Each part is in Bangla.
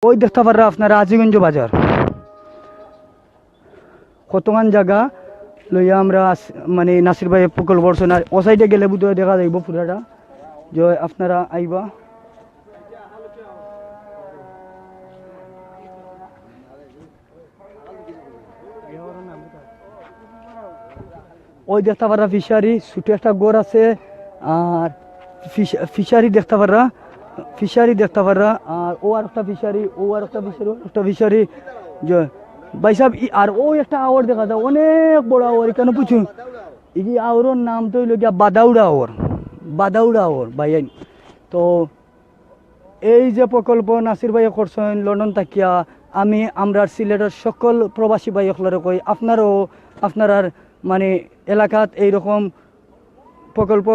ওই দেখতে পাররা আপনারা আজিগঞ্জ বাজার কতখান জায়গা লইয়া আমরা মানে নাসির ভাই প্রকল্প বর্ষণ আর ও সাইডে গেলে বুধ দেখা যাইব পুরাটা যে আপনারা আইবা। ওই দেখতে পাররা ফিশারি ছোট একটা গড় আছে আর ফিশারি দেখতে পাররা আর ও আর একটা ফিশারি যে ভাই সাহেব আর ও একটা আওয়ার দেখা যায় অনেক বড় আওয়ার কেন পুছুন এই আওয়ারের নাম তো হইল গিয়া বাদাউড়া আওয়ার ভাই। তো এই যে প্রকল্প নাসির ভাই করছেন লন্ডন থাকিয়া আমরা সিলেটের সকল প্রবাসী ভাই হলরে কই আপনারও আপনার মানে এলাকাত এইরকম প্রকল্প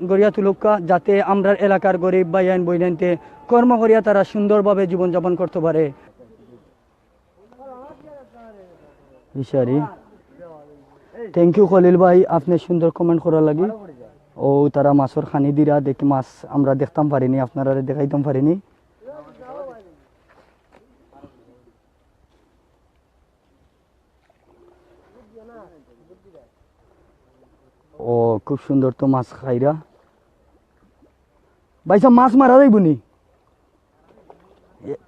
গড়িয়া তুলুকা যাতে আমরা এলাকার গরিব বাইয়ান বইনাইতে কর্ম করিয়া তারা সুন্দরভাবে জীবনযাপন করতে পারে। থ্যাংক ইউ খলিল ভাই আপনি সুন্দর কমেন্ট করার লাগি। ও তারা মাছের খানি দিরা দেখি মাছ আমরা দেখতাম পারিনি আপনারা দেখাইতাম পারিনি। ও খুব সুন্দর তো মাছ খাইরা ভাই সব মাছ মারা যাইব নি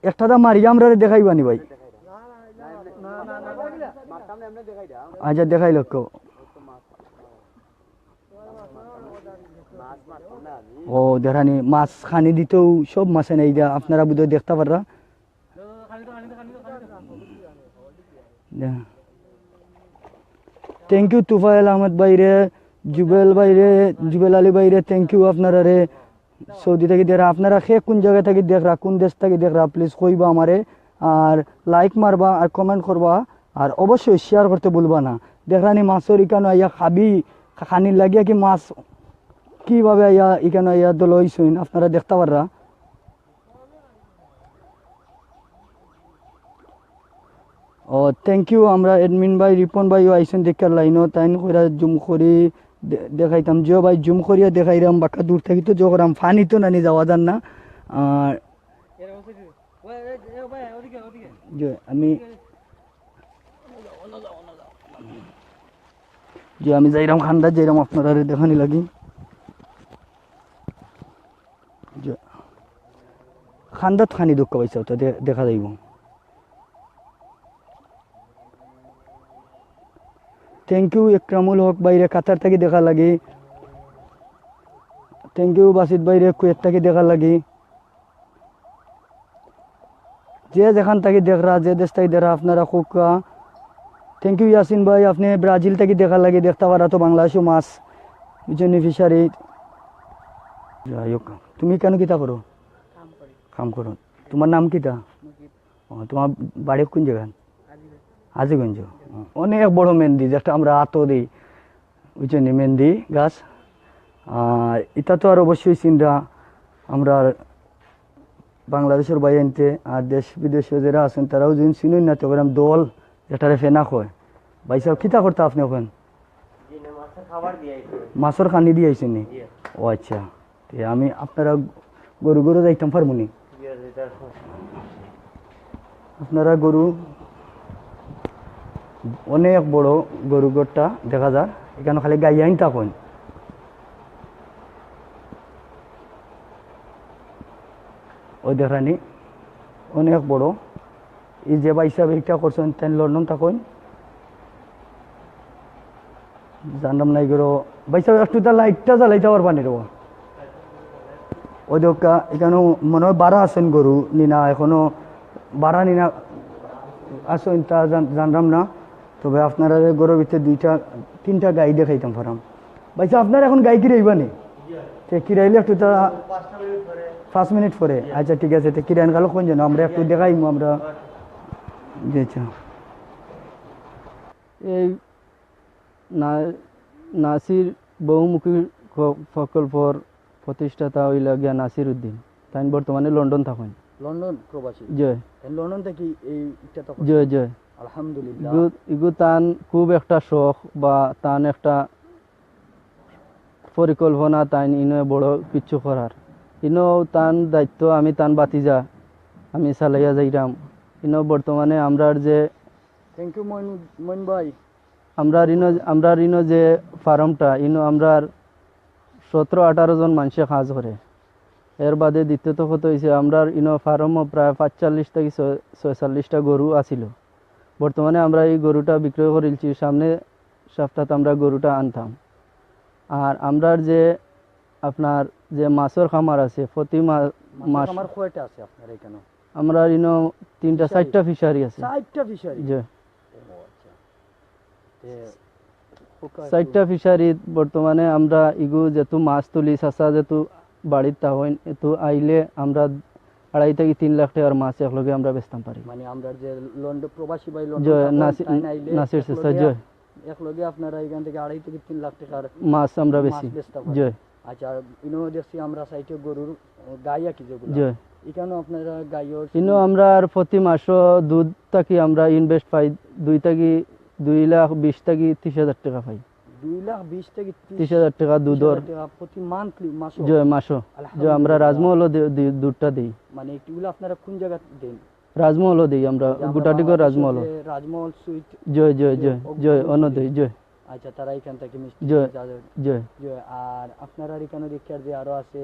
একটা দা মারিয়া আমরা দেখাইবানি ভাই। আচ্ছা দেখাই লোক ও দেখানি মাছ খানি দিতেও সব মাছে নেই আপনারা বুধহয় দেখতে পাররা। থ্যাংক ইউ তুফাইল আহমদ বাইরে জুবেল আলী বাইরে থ্যাংক ইউ আপনারা রে সৌদি থেকে দেখরা আপনারা সে কোন জায়গা থেকে দেখরা কোন দেশ থেকে দেখরা প্লিজ কইবা আমারে আর লাইক মারবা আর কমেন্ট করবা আর অবশ্যই শেয়ার করতে বলবা না। দেখরানি মাছের ইকানো আইয়া খানির লাগিয়া কি মাছ কিভাবে আইয়া ইকানো আইয়া দলইছুন আপনারা দেখতে পাররা। ও থ্যাংক ইউ আমরা এডমিন ভাই রিপন ভাইও আইসেন দেখার লাইনও তাই কইরা জুম করি দেখাইতাম যে ভাই জুম করিয়া দেখাইরাম বাক্কা দূর থেকে তো জোকরাম ফানি তো নানি যাওয়া যান না। আর আমি যাইরাম খান্ডা যাইরাম আপনারা দেখানি লাগি খান্দাত খানি দুঃখ পাইছে তো দেখা যাইব। থ্যাংক ইউ একরামুল হক বাইরে কাতার থেকে দেখা লাগি। থ্যাংক ইউ বাসিত বাইরে কুয়েত থেকে দেখা লাগি। যে যেখান থেকে দেখরা যে দেশ থেকে দেখরা আপনারা খুব থ্যাংক ইউ ইয়াসিন ভাই আপনি ব্রাজিল থেকে দেখা লাগে দেখতে পারা তো বাংলাদেশও মাছ বুঝছেন ফিশারি। যাই হোক তুমি কেন কিতা করো কাম করো তোমার নাম কিতা? ও তোমার বাড়ি কোন জায়গা? আজিগঞ্জ। অনেক বড় মেহেন্দি যেটা আমরা আতো দিই বুঝছেন মেহেন্দি গাছ। আর এটা তো আর অবশ্যই চিন্তা আমরা বাংলাদেশের বাইরে আনতে আর দেশ বিদেশে যারা আছেন তারাও যদি চিনুন না তো দল যেটারে ফেনা কয় ভাই সাহেব কিতা করতে আপনি ওখানে মাছের খানি দিয়ে আইসেন নি? ও আচ্ছা আমি আপনারা গরু যাইতাম পারবো নি? আপনারা গরু অনেক বড় গরু গোটটা দেখা যায় এখানে খালি গাই আইন থাকুন। ওই দেখানি অনেক বড় এই যে ভাই সাহেব এটা করছেন তাই লন্ডন থাকুন জানলাম নাই গরো ভাই সাহেব একটু তার লাইটটা জ্বালাইতে পারবানি রে ওই দেখা এখানেও মনে হয় বাড়া আছেন গরু নিনা এখনো বাড়া নিনা আসেন তা জানলাম না। তবে আপনারা গরুর ভিতরে তিনটা গাই দেখাইতাম পারাম। ভাই সাহেব আপনার এখন গাই কিনে আইবানি কিরাইলে একটু তা 5 মিনিট পরে আচ্ছা ঠিক আছে কিরান গেল কোন যেন আমরা একটু দেখাইম আমরা। আচ্ছা এই নাসির বহুমুখী প্রকল্পর প্রতিষ্ঠাতা হইল গিয়া নাসির উদ্দিন তাই বর্তমানে লন্ডন থাকেন। লন্ডন প্রবাসী জয় লন্ডন থেকে এই জয় জয় আলহামদুলিল্লাহ ইগু তান খুব একটা শখ বা তান একটা পরিকল্পনা তাই ইনো বড় কিছু করার ইনো তান দায়িত্ব আমি তান বাতিজা আমি চালাইয়া যাইরাম। ইনো বর্তমানে আমরার যে থ্যাংক ইউ মইন ভাই। আমরা ইনো যে ফার্মটা ইনো আমরার 17-18 জন মানুষে কাজ করে। এর বাদে দ্বিতীয়ত কথা হয়েছে আমরা ইনো ফার্মও প্রায় 45 থেকে 46টা গরু আছিল। বর্তমানে আমরা এই গরুটা বিক্রয় করেছি, সামনে সপ্তাহে আমরা গরুটা আনতাম। আর আমরার যে আপনার যে মাছের খামার আছে প্রতি মাস আমার কয়টা আছে আপনার এখানে? আমরা ইনো 3-4টা ফিশারি আছে। 4টা ফিশারি? জি, আচ্ছা। তে 4টা ফিশারি বর্তমানে আমরা ইগু যেহেতু মাছ তুলি চাষা যেহেতু বাড়ির তা হইন এতু আইলে আমরা 2.5 থেকে 3 লাখ টাকার মাছ একলগে আমরা বেচতাম পারি। মানে আমরা যে লন্ডন প্রবাসী ভাই জয় লন্ডন নাসির চাষা জয় একলগে আপনারা এখান থেকে 2.5 থেকে 3 লাখ টাকার মাছ আমরা বেশি জয়। আচ্ছা, ইনো দেখছি আমরা সাইটে গরুর গাইয়া কি যেগুলো জয় এখানে আপনারা গাইয়র ইনো আমরা আর প্রতি মাসও দুধ থাকি আমরা ইনভেস্ট পাই 2,20,000 থেকে 30,000 টাকা পাই। 2,20,000 থেকে 30,000 টাকা দুধর প্রতি মান্থলি মাসে? জয় মাসও যে আমরা রাজমহলও দুধটা দিই। মানে এগুলো আপনারা কোন জায়গা দেন? রাজমহলও দিই আমরা গুটাটিগর রাজমহল রাজমহল সুইট জয় জয় জয় জয় অন্যদয় জয়। আচ্ছা, তারা এখান থেকে মিষ্টি জয় জয় জয়। আর আপনারা এখানে দেখার যে আরো আছে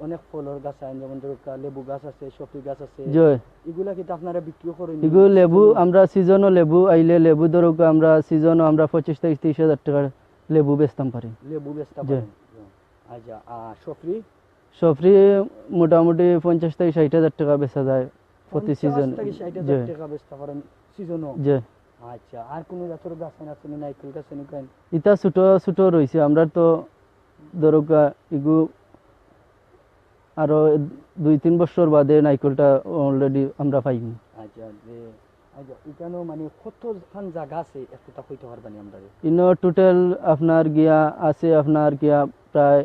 অনেক ফলের গাছ আছে, যেমন ধরুন লেবু গাছ আছে, সবজি গাছ আছে, জয় এগুলা কি আপনারা বিক্রি করেন? এগুলো লেবু আমরা সিজনও লেবু আইলে লেবু ধরুক আমরা সিজনও আমরা 25 থেকে 30,000 টাকার লেবু বেচতাম পারি। লেবু বেচতে জয়। পারেন? আচ্ছা, আর সফরি? সফরি মোটামুটি 50 থেকে 60,000 টাকা বেচা যায় প্রতি 50 সিজন। থেকে 60,000 জয় টাকা বেচতে পারেন সিজনও? জয়। আচ্ছা, আর কোন জাতের গাছ আছে না? নাইকেল গাছ আছে? ইটা ছোট ছোট রয়েছে আমরা তো ধরুক ইগু আরো 2-3 বছর বাদে নাইকলটা অলরেডি আমরা পাইব। আচ্ছা, আচ্ছা, এখানে মানে কত খান জায়গা আছে একটা কইতে পারবানি আমরা? ইনো টোটাল আপনার গিয়া আছে আপনার গিয়া প্রায়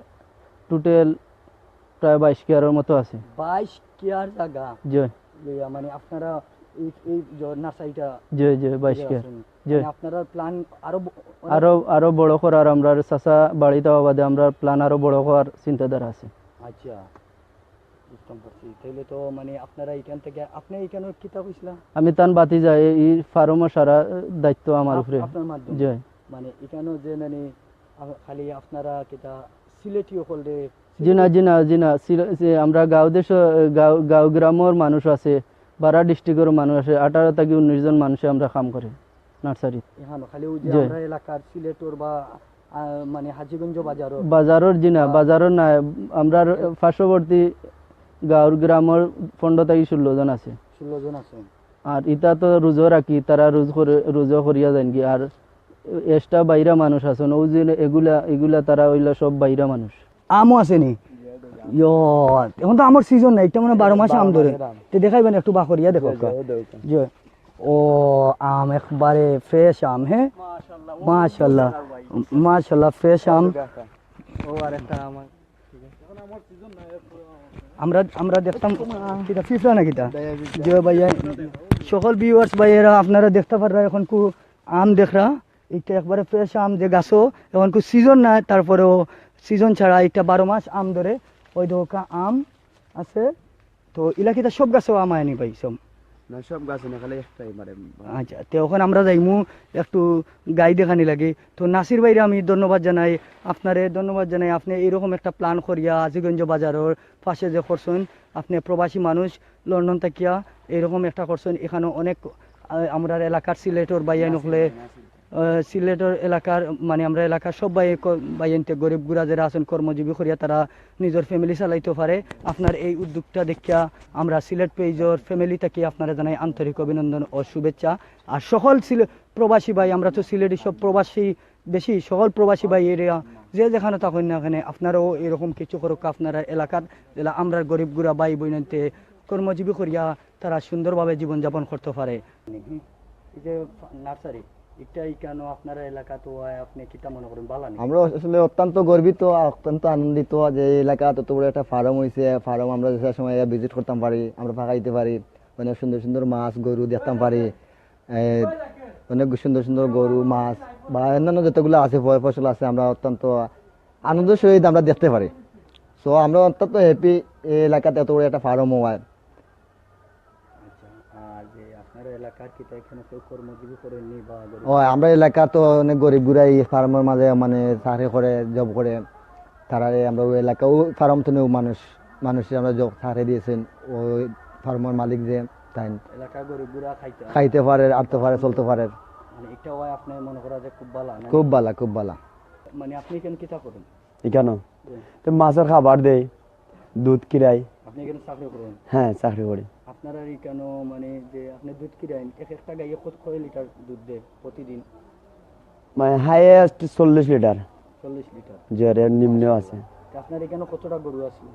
টোটাল প্রায় 22 কেয়ারের মতো আছে। 22 কেয়ার জায়গা? জয়। মানে আপনারা এই নার্সারিটা? জয় জয় 22 কেয়ার। জয়। আপনারা প্ল্যান আরো বড় করার আমরা চাষা বাড়ি দেওয়া বাদে আমরা প্ল্যান আরো বড় করার চিন্তাধারা আছে। আচ্ছা, বুঝতে পারছি। তাহলে তো মানে আপনারা এখান থেকে আপনি এখানে কিতা কইছিলেন? আমি তান বাতি যাই এই ফার্মের সারা দায়িত্ব আমার উপরে। আপনার মাধ্যমে? জয়। মানে এখানে যে মানে খালি আপনারা কিতা সিলেটি হলদে? জিনা জিনা জিনা আমরা গাঁও দেশ গাঁও গ্রামের মানুষ আছে, বারা ডিস্ট্রিক্টের মানুষ আছে, 18 থেকে 19 জন মানুষে আমরা কাম করে নার্সারি। এখানে খালি ওই যে আমরা এলাকার সিলেটর বা মানে হাজীগঞ্জ বাজারের জিনা বাজারের না আমরা পার্শ্ববর্তী গাঁওর গ্রামের 15 থেকে 16 জন আছে। 16 জন আছে। আর ইটা তো রোজও রাখি, তারা রোজও করিয়া যান কি। আর এক্সট্রা বাইরা মানুষ আছেন ওই যে এগুলা তারা ওইলা সব বাইরা মানুষ। আমও আছে নি? এখন তো আমার সিজন নাই, এটা মানে 12 মাস আম ধরে। তো দেখাইবেন একটু বাকরিয়া দেখো। জয়। ও আম একবারে ফ্রেশ আম। হ্যাঁ মাশাআল্লাহ মাশাআল্লাহ ফ্রেশ আম। ও আরেকটা আম আমরা দেখতাম কিটা ফিফরা না কিটা। জয় ভাইয়া, সকল ভিউয়ার্স ভাইয়েরা আপনারা দেখতে পাররা এখন কু আম দেখরা, এটা একবারে ফ্রেশ আম যে গাছও এখন কু সিজন নাই, তারপরেও সিজন ছাড়া এটা 12 মাস আম ধরে। ওই দোকা আম আছে তো ইলাকিটা সব গাছও আম আয়নি ভাই সব না, সব গাছ না খালি একটাই মারে। আচ্ছা, তো এখন আমরা যাইমু একটু গাই দেখানি লাগে। তো নাসির ভাইরে আমি ধন্যবাদ জানাই, আপনারে ধন্যবাদ জানাই। আপনি এইরকম একটা প্ল্যান করিয়া আজিগঞ্জ বাজারের পাশে যে করছেন, আপনি প্রবাসী মানুষ লন্ডন থাকিয়া এইরকম একটা করছেন। এখানে অনেক আমরা এলাকার সিলেটর বাইয়ান হলে সিলেটের এলাকার মানে আমরা এলাকার সব বাইনতে গরিব গুড়া যারা আছেন কর্মজীবী করিয়া তারা নিজের ফ্যামিলি চালাইতে পারে। আপনার এই উদ্যোগটা দেখিয়া আমরা সিলেট পেজর ফ্যামিলি থেকে আপনারা জানাই আন্তরিক অভিনন্দন ও শুভেচ্ছা। আর সকল প্রবাসী ভাই, আমরা তো সিলেটি সব প্রবাসী বেশি, সকল প্রবাসী ভাই এরিয়া যে যেখানে থাকেন না এখানে আপনারাও এরকম কিছু করুক। আপনারা এলাকার আমরা গরিব গুড়া ভাই বোনতে কর্মজীবী করিয়া তারা সুন্দরভাবে জীবনযাপন করতে পারে। এই যে নার্সারি এটাই কেন আপনার এলাকা তো আপনি কিটা মনে করেন ভালো? আমরা আসলে অত্যন্ত গর্বিত, অত্যন্ত আনন্দিত যে এই এলাকা তত বড় একটা ফার্ম হয়েছে। ফার্ম আমরা যে সময় ভিজিট করতাম পারি, আমরা ফাঁকাইতে পারি, অনেক সুন্দর সুন্দর মাছ গরু দেখতাম পারি, অনেক সুন্দর সুন্দর গরু মাছ বা অন্যান্য যতগুলো আছে ফসল আছে, আমরা অত্যন্ত আনন্দের সহিত আমরা দেখতে পারি। সো আমরা অত্যন্ত হ্যাপি এই এলাকাতে এত বড় একটা ফার্ম হওয়ায়। আর যে আপনার এলাকার কি তাই এখানে কেউ কর্মজীবী করেননি বা ও আমরা এলাকা তো অনেক গরিব গুড়াই ফার্মের মাঝে মানে চাকরি করে জব করে তারা আমরা ওই এলাকা ও ফার্ম তো মানুষের আমরা জব চাকরি দিয়েছেন ওই ফার্মের মালিক যে তাই এলাকার গরিবগুলা খাইতে পারে আটতে পারে চলতে পারে মানে এটা হয় আপনি মনে করা যে খুব ভালো না? খুব ভালো খুব ভালো। মানে আপনি এখানে কিতা করেন? এখানে তো মাছের খাবার দেয়, দুধ কিরাই। আপনি এখানে চাকরি করেন? হ্যাঁ, চাকরি করি। আপনারা কেন মানে যে আপনি দুধ কিনেন এক একটা গাইয়ে কয় লিটার দুধ দেয় প্রতিদিন? মানে হাইয়েস্ট 40 লিটার, 40 লিটার। যে এর নিম্ন আছে। তা আপনার এখানে কতটা গরু আছে?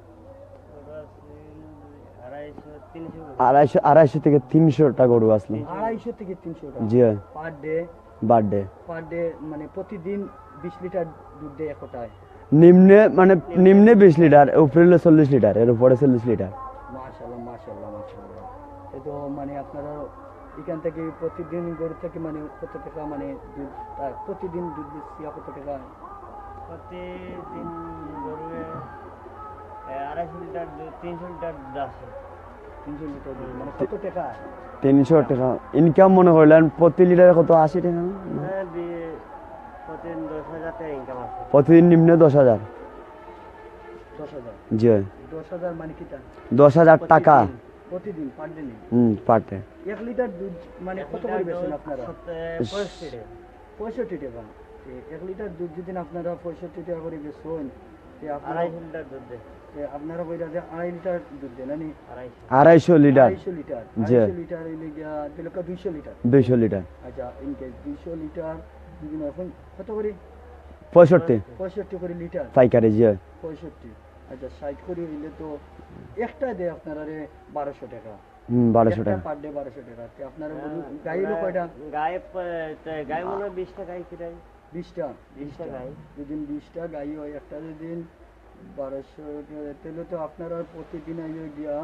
250 থেকে 300টা গরু আসলো। 250 থেকে 300 টাকা জি per day? Birthday per day মানে প্রতিদিন 20 লিটার দুধ দেয় একটায়? নিম্নে মানে নিম্নে 20 লিটার, উপরে 40 লিটার, এর উপরে 40 লিটার। মাশাআল্লাহ মাশাআল্লাহ মাশাআল্লাহ। এই তো মানে আপনারা এখান থেকে প্রতিদিন গরু থেকে মানে কত টাকা মানে দুধ প্রতিদিন দুধ দিচ্ছি কত টাকা? প্রতিদিন গরুয়ে 250 লিটার দুধ, 300 লিটার দুধ আসে। 300 লিটার দুধ মানে কত টাকা? 300 টাকা ইনকাম মনে করলেন প্রতি লিটারে কত? 80 টাকা না? হ্যাঁ, প্রতিদিন 10,000 টাকা ইনকাম আছে। প্রতিদিন নিম্নে 10,000। 10,000? জি 10,000 মানে কিটা? 10,000 টাকা প্রতিদিন per day? Per day. 1 litre দুধ মানে কত করে বেচেন আপনারা? 65 টাকা। 65 টাকা। 1 লিটার দুধ যদি আপনারা 65 টাকা করে বেচেন তে আপনারা 250 লিটার দুধ দেয়। আপনারা কইরা যে 2.5 লিটার দুধ দেন নানি? 250 লিটার। 250 লিটার। জি। 250 লিটার হইলে গিয়া 200 লিটার। 200 লিটার। আচ্ছা ইনকেস 200 লিটার যদি এখন কত করে? 65 65 করে লিটার। পাইকারি। জি 65। আচ্ছা 60 করে হইলে তো একটা দেয় আপনারা 1200 টাকা। 1200 টাকা। পার ডে 1200 টাকা। তে আপনারা গাইলো কয়টা? গায়ে মনে হয় 20 টাকাই কিরাই। 20টা? 20টা গাই। যদি 20টা গাই হয় একটা যদি 1200 তাহলে তো আপনারা প্রতিদিন আইয়ে গিয়া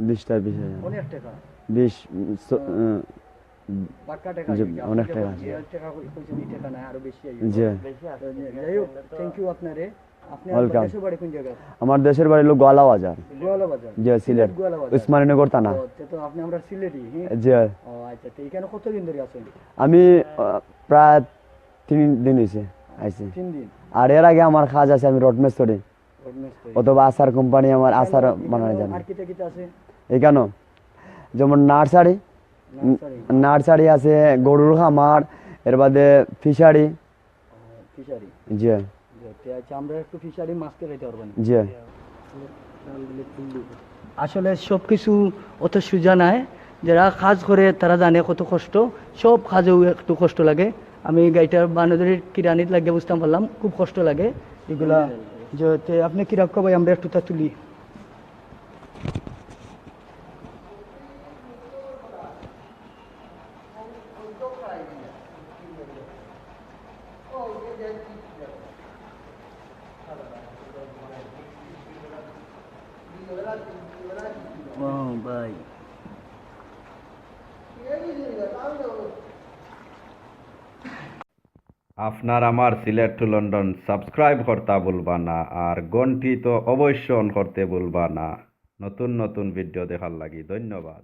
20টা 20,000 অনেক টাকা 20 বাক্কা টাকা জি, আইয়ে গিয়া। অনেক আপনি টাকা। যখন 2000 টাকা কইছেন এই টাকা না আরো বেশি আইয়ে। জি বেশি আছে। যাই হোক থ্যাংক ইউ আপনারে। আপনি Welcome. দেশের বাড়ি কোন জায়গায়? আমার দেশের বাড়ি হলো গোয়ালা বাজার। গোয়ালা বাজার? জি সিলেট গোয়ালা বাজার। উসমানীনগর থানা। ও, তো আপনি আমরা সিলেটি? হ্যাঁ। জি ও আচ্ছা তো এখানে কতদিন ধরে আছেন? আমি প্রায় 3 দিন হয়েছে আইছি। 3 দিন। আর এর আগে আমার কাজ আছে, আমি রড মেস্তরি অথবা আচার কোম্পানি, আমার আচার বানানো জানি। আর কিটা কিটা আছে? এখানে যেমন নার্সারি নার্সারি? নার্সারি আছে, গরুর খামার, এর বাদে ফিশারি। ফিশারি? জি আচ্ছা আমরা একটু ফিশারি মাছ খাইতে পারবেন? জি আসলে সব কিছু অত সোজা নাই, যারা কাজ করে তারা জানে কত কষ্ট, সব কাজেও একটু কষ্ট লাগে। আমি গাইটার বানদরের কিরানিত লাগে বুঝতে পারলাম খুব কষ্ট লাগে এগুলা। যে আপনি কিরকম ভাই আমরা একটু তা তুলি। ভাই আপনার আমার সিলেট টু লন্ডন সাবস্ক্রাইব করতে ভুলবা না, আর ঘন্টি তো অবশ্যই অন করতে ভুলবা না নতুন নতুন ভিডিও দেখার লাগি। ধন্যবাদ।